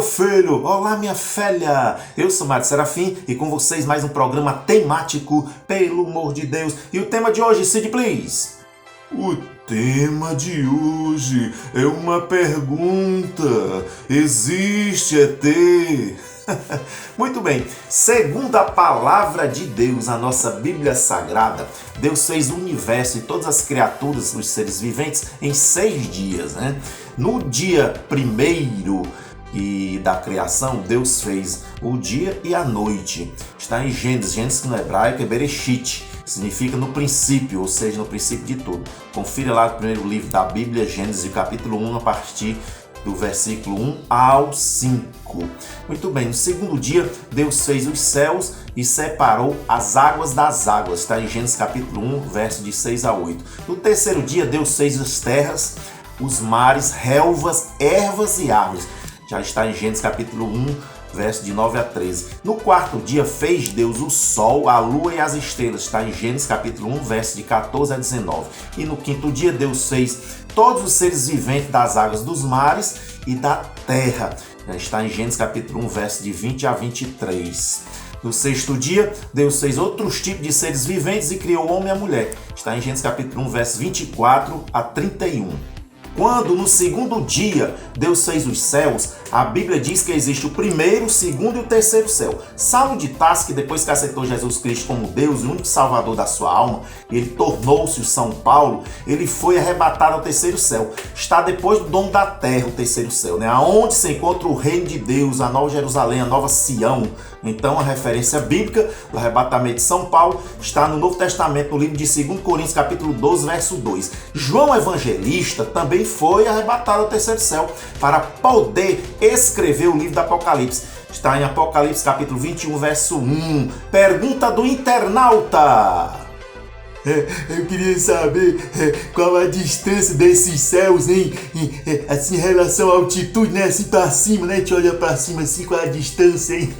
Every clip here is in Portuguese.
meu filho! Olá, minha filha! Eu sou Mário Serafim e com vocês mais um programa temático, pelo amor de Deus. E o tema de hoje, Cid, please? O tema de hoje é uma pergunta. Existe ET? Muito bem, segundo a palavra de Deus, a nossa Bíblia Sagrada, Deus fez o universo e todas as criaturas, os seres viventes, em 6 dias, né? No dia primeiro da criação, Deus fez o dia e a noite. Está em Gênesis que no hebraico é Bereshit, significa no princípio, ou seja, no princípio de tudo. Confira lá no primeiro livro da Bíblia, Gênesis, capítulo 1, a partir do versículo 1 ao 5. Muito bem, no segundo dia, Deus fez os céus e separou as águas das águas. Está em Gênesis capítulo 1, verso de 6 a 8. No terceiro dia, Deus fez as terras, os mares, relvas, ervas e árvores. Já está em Gênesis capítulo 1, verso de 9 a 13. No quarto dia, fez Deus o sol, a lua e as estrelas. Está em Gênesis capítulo 1, verso de 14 a 19. E no quinto dia, Deus fez todos os seres viventes das águas dos mares e da terra. Está em Gênesis capítulo 1, verso de 20 a 23. No sexto dia, Deus fez outros tipos de seres viventes e criou o homem e a mulher. Está em Gênesis capítulo 1, verso 24 a 31. Quando no segundo dia Deus fez os céus, a Bíblia diz que existe o primeiro, o segundo e o terceiro céu. Saulo de Tarso, que depois que aceitou Jesus Cristo como Deus e único salvador da sua alma, ele tornou-se o São Paulo, ele foi arrebatado ao terceiro céu. Está depois do domo da terra, o terceiro céu, né? Onde se encontra o reino de Deus, a nova Jerusalém, a nova Sião. Então a referência bíblica do arrebatamento de São Paulo está no Novo Testamento, no livro de 2 Coríntios, capítulo 12, verso 2. João Evangelista também foi arrebatado ao terceiro céu para poder escrever o livro do Apocalipse. Está em Apocalipse capítulo 21, verso 1. Pergunta do internauta. Eu queria saber qual a distância desses céus, hein? Assim, em relação à altitude, né? Assim para cima, né? A gente olha para cima assim, qual a distância, hein?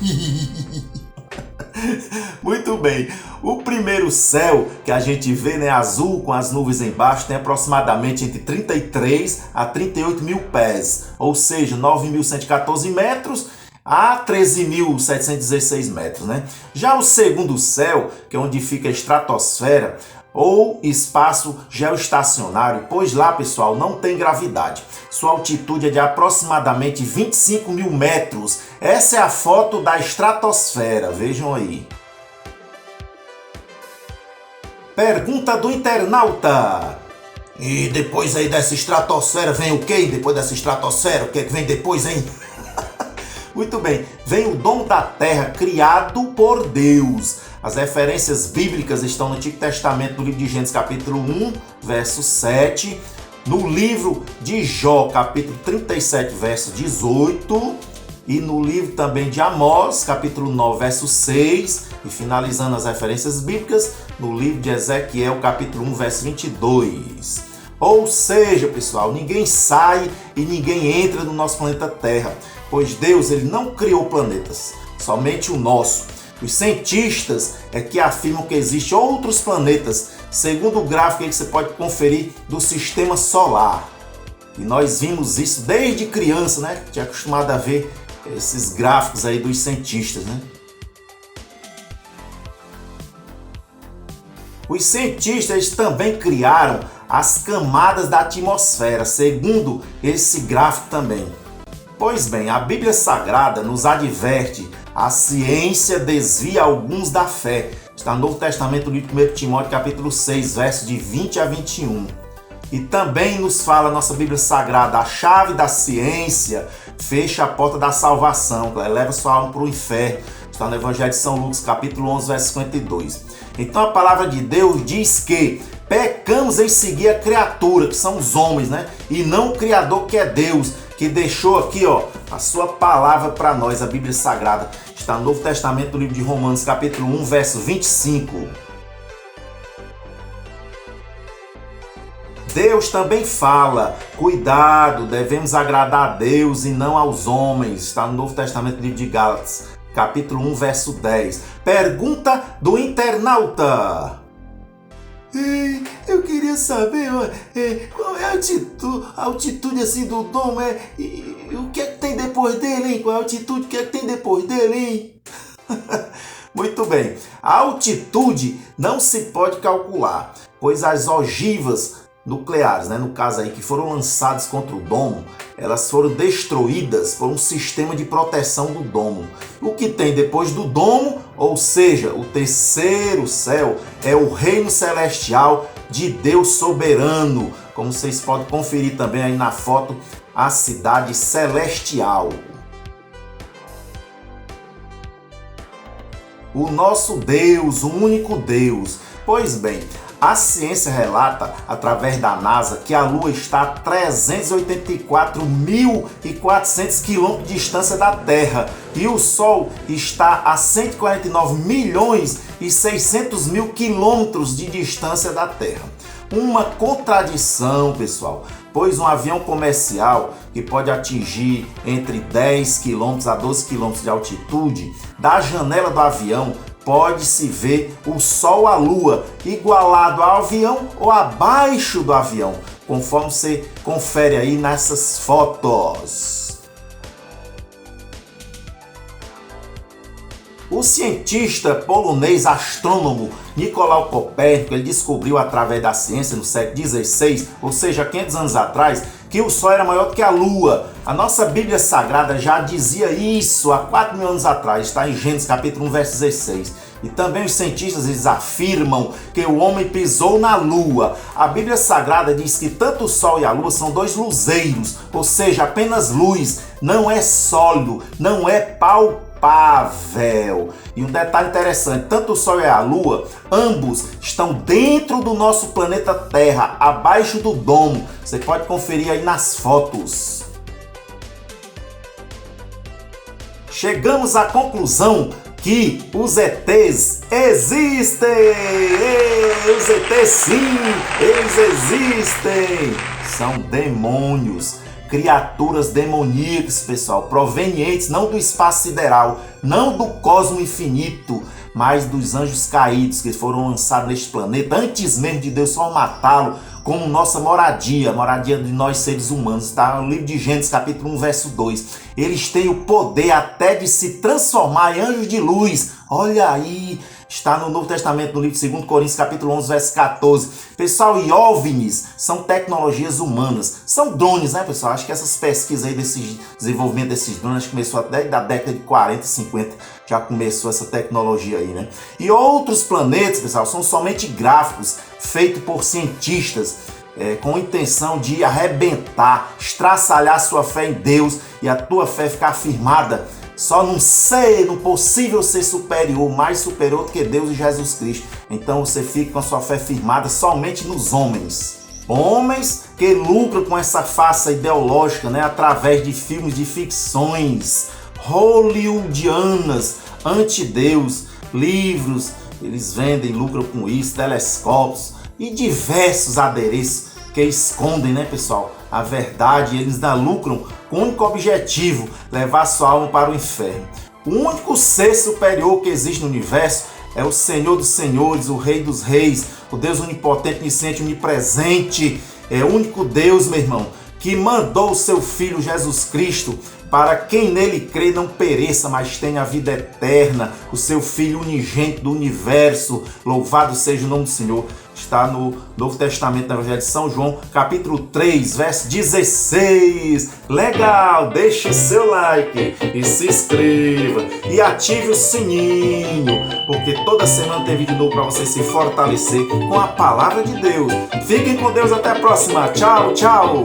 Muito bem. O primeiro céu que a gente vê, né, azul com as nuvens embaixo, tem aproximadamente entre 33 a 38 mil pés, ou seja, 9.114 metros a 13.716 metros, né? Já o segundo céu, que é onde fica a estratosfera, ou espaço geoestacionário, pois lá, pessoal, não tem gravidade. Sua altitude é de aproximadamente 25 mil metros. Essa é a foto da estratosfera, vejam aí. Pergunta do internauta. E depois aí dessa estratosfera vem o quê? Depois dessa estratosfera, o que é que vem depois, hein? Muito bem, vem o dom da terra criado por Deus. As referências bíblicas estão no Antigo Testamento, no livro de Gênesis capítulo 1, verso 7, no livro de Jó, capítulo 37, verso 18, e no livro também de Amós, capítulo 9, verso 6, e finalizando as referências bíblicas, no livro de Ezequiel, capítulo 1, verso 22. Ou seja, pessoal, ninguém sai e ninguém entra no nosso planeta Terra, pois Deus ele não criou planetas, somente o nosso. Os cientistas é que afirmam que existem outros planetas, segundo o gráfico aí que você pode conferir do sistema solar. E nós vimos isso desde criança, né? Tinha acostumado a ver esses gráficos aí dos cientistas, né? Os cientistas também criaram as camadas da atmosfera, segundo esse gráfico também. Pois bem, a Bíblia Sagrada nos adverte: a ciência desvia alguns da fé. Está no Novo Testamento, no livro de 1 Timóteo, capítulo 6, versos de 20 a 21. E também nos fala a nossa Bíblia Sagrada: a chave da ciência fecha a porta da salvação, leva sua alma para o inferno. Está no Evangelho de São Lucas, capítulo 11, verso 52. Então a palavra de Deus diz que pecamos em seguir a criatura, que são os homens, né? E não o Criador, que é Deus, que deixou aqui, ó, a sua palavra para nós, a Bíblia Sagrada. Está no Novo Testamento, no livro de Romanos, capítulo 1, verso 25. Deus também fala: cuidado, devemos agradar a Deus e não aos homens. Está no Novo Testamento, no livro de Gálatas, capítulo 1, verso 10. Pergunta do internauta. Eu queria saber qual é a altitude assim do domo, E o que é que tem depois dele, hein? Qual é a altitude? O que é que tem depois dele, hein? Muito bem. A altitude não se pode calcular, pois as ogivas nucleares, no caso aí, que foram lançadas contra o domo, elas foram destruídas por um sistema de proteção do domo. O que tem depois do domo, ou seja, o terceiro céu, é o reino celestial de Deus soberano, como vocês podem conferir também aí na foto, a cidade celestial. O nosso Deus, o único Deus. Pois bem, a ciência relata, através da NASA, que a Lua está a 384.400 quilômetros de distância da Terra e o Sol está a 149.600.000 quilômetros de distância da Terra. Uma contradição, pessoal, pois um avião comercial que pode atingir entre 10 km a 12 km de altitude, da janela do avião pode-se ver o Sol, a Lua, igualado ao avião ou abaixo do avião, conforme você confere aí nessas fotos. O cientista polonês astrônomo Nicolau Copérnico, ele descobriu através da ciência no século XVI, ou seja, 500 anos atrás, que o Sol era maior do que a Lua. A nossa Bíblia Sagrada já dizia isso há 4.000 anos atrás, está em Gênesis capítulo 1, verso 16. E também os cientistas eles afirmam que o homem pisou na Lua. A Bíblia Sagrada diz que tanto o Sol e a Lua são dois luzeiros, ou seja, apenas luz, não é sólido, não é palpável. E um detalhe interessante, tanto o Sol e a Lua, ambos estão dentro do nosso planeta Terra, abaixo do domo. Você pode conferir aí nas fotos. Chegamos à conclusão que os ETs existem! Os ETs sim, eles existem! São demônios, criaturas demoníacas, pessoal, provenientes não do espaço sideral, não do cosmo infinito, mas dos anjos caídos que foram lançados neste planeta antes mesmo de Deus formatá-lo como nossa moradia, a moradia de nós seres humanos. Está no livro de Gênesis capítulo 1, verso 2. Eles têm o poder até de se transformar em anjos de luz. Olha aí, está no Novo Testamento, no livro de 2 Coríntios capítulo 11, verso 14. Pessoal, e OVNIs são tecnologias humanas. São drones, né, pessoal? Acho que essas pesquisas aí desse desenvolvimento desses drones começou até da década de 40, 50. Já começou essa tecnologia aí, né? E outros planetas, pessoal, são somente gráficos feitos por cientistas com a intenção de arrebentar, estraçalhar sua fé em Deus e a tua fé ficar firmada só num ser, num possível ser superior, mais superior do que Deus e Jesus Cristo. Então você fica com a sua fé firmada somente nos homens. Homens que lucram com essa farsa ideológica, através de filmes de ficções hollywoodianas, anti-Deus, livros, eles vendem, lucram com isso, telescópios e diversos adereços que escondem, pessoal, a verdade. Eles lucram com o único objetivo, levar sua alma para o inferno. O único ser superior que existe no universo é o Senhor dos Senhores, o Rei dos Reis, o Deus onipotente, onisciente, onipresente. É o único Deus, meu irmão, que mandou o seu Filho Jesus Cristo para quem nele crê não pereça, mas tenha a vida eterna. O seu Filho unigênito do universo, louvado seja o nome do Senhor. Está no Novo Testamento, na Evangelho de São João, capítulo 3, verso 16. Legal, deixe seu like e se inscreva e ative o sininho, porque toda semana tem vídeo novo para você se fortalecer com a palavra de Deus. Fiquem com Deus, até a próxima. Tchau, tchau.